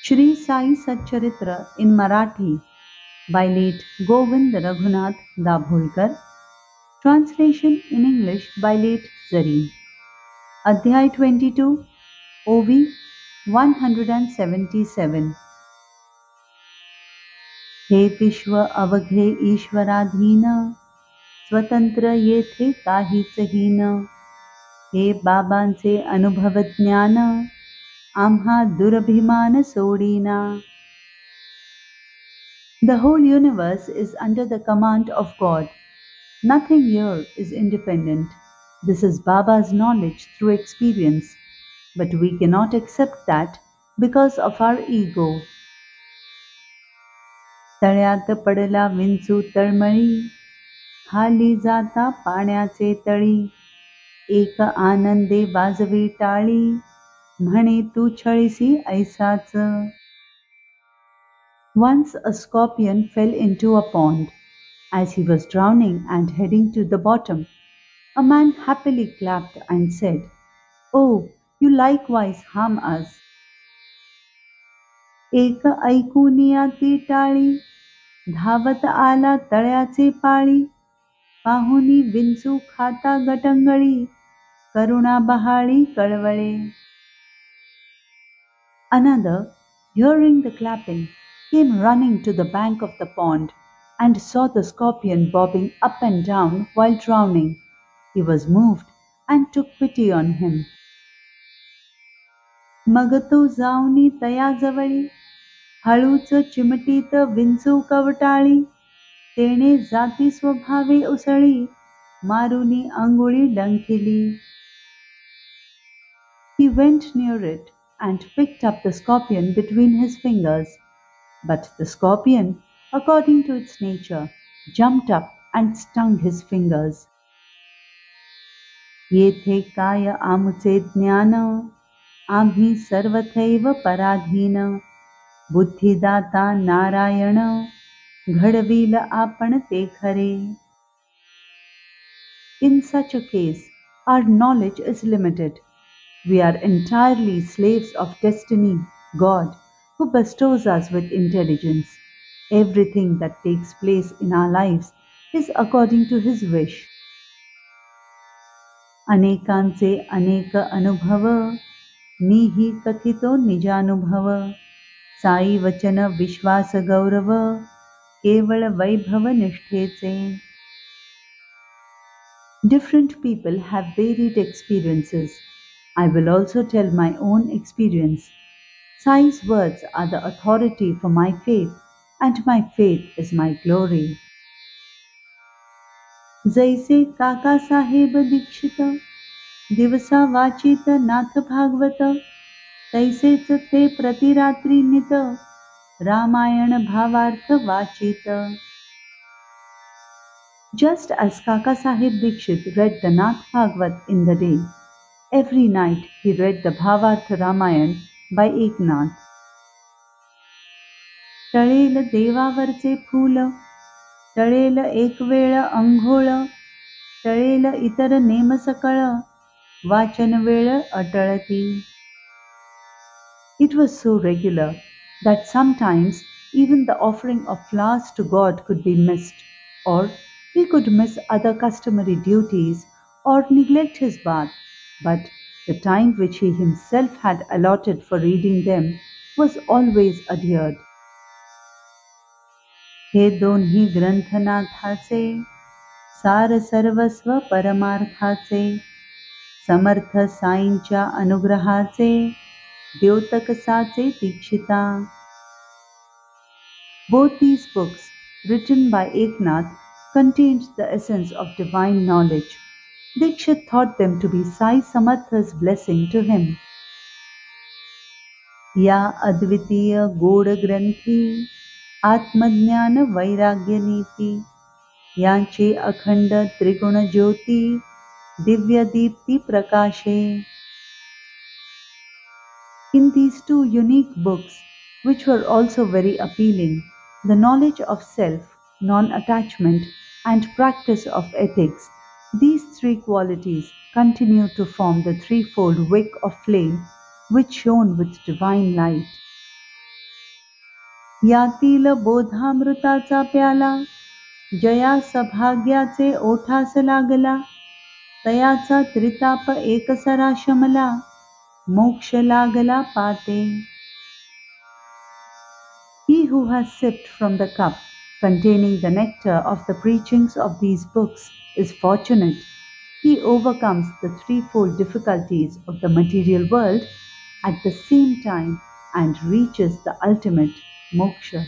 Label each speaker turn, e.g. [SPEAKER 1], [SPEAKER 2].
[SPEAKER 1] Shri Sai Satcharitra in Marathi by late Govind Raghunath Dabholkar. Translation in English by late Zareen. Adhyay 22, OV 177. हे विश्व अवघे ईश्वराधीन, स्वतंत्र येथे काहीच हीन. हे बाबांचे अनुभव ज्ञान, आम्हा दुरभिमान सोडीना. The whole universe is under the command of God. Nothing here is independent. This is Baba's knowledge through experience, but we cannot accept that because of our ego. तळ्यात पडला विंचू तळमळी, खाली जाता पाण्याचे तळी. एक आनंदे वाजवी टाळी, म्हणे तू छळीसी ऐसाच. Once a scorpion fell into a pond. As he was drowning and heading to the bottom, a man happily clapped and said, "Oh, you likewise harm us." एक ऐकुनिया ती टाळी, धावत आला तळ्याचे पाळी. पाहुनी विंचू खाता गटंगळी, करुणा बहाळी कळवळे. Another, hearing the clapping, came running to the bank of the pond and saw the scorpion bobbing up and down while drowning. He was moved and took pity on him. मग तो जाऊनी तयाजवळी, हळूच चिमटीत विंचू कवटाळी. तेणे जाती स्वभावे उसळी, Maruni अंगुळी डंखिली. He went near it and picked up the scorpion between his fingers. But the scorpion, according to its nature, jumped up and stung his fingers. येथे काय आमुचे ज्ञान, आम्ही सर्वथैव पराधीन. बुद्धिदाता नारायण, घडविल आपण ते खरे. In such a case, our knowledge is limited. We are entirely slaves of destiny, God, who bestows us with intelligence. Everything that takes place in our lives is according to His wish. अनेकांचे अनेक अनुभव, मीही कथितो निजानुभव. साई वचन विश्वास गौरव, केवळ वैभव निष्ठेचे. Different people have varied experiences. I will also tell my own experience. Sai's words are the authority for my faith, and my faith is my glory. जैसे काका साहेब दीक्षित, दिवसा वाचित नाथ भागवत. तैसेच ते प्रतिरात्री नित, रामायण भावार्थ वाचित. Just as Kaka Sahib Dikshit read the Nath Bhagavat in the day, every night he read the Bhavartha Ramayan by Eknath. तळेल देवावरचे फूल, टळेल एक वेळ अंघोळ. टळेल इतर नेम सकळ, वाचन वेळ अटळती. It was so regular that sometimes even the offering of flowers to God could be missed, or he could miss other customary duties or neglect his bath, but the time which he himself had allotted for reading them was always adhered. हे दोन्ही ग्रंथनाथाचे, सार सर्वस्व परमार्थाचे. समर्थ साईंच्या अनुग्रहाचे, द्योतक साचे दीक्षिता. Both these books, written by Eknath, contained the essence of divine knowledge. Dikshit thought them to be Sai Samartha's blessing to him. या अद्वितीय गोड ग्रंथी, आत्मज्ञान वैराग्य नीती. यांचे अखंड त्रिगुण ज्योती, Divya Deepti प्रकाशे. In these two unique books, which were also very appealing, the knowledge of self, non-attachment, and practice of ethics, these three qualities continue to form the threefold wick of flame which shone with divine light. यातील बोधामृताचा प्याला जया सभाग्याचे ओठास लागला, तयाचा त्रिताप एकसरा शमला, मोक्ष लागला पाते. He who has sipped from the cup containing the nectar of the preachings of these books is fortunate. He overcomes the threefold difficulties of the material world at the same time and reaches the ultimate moksha.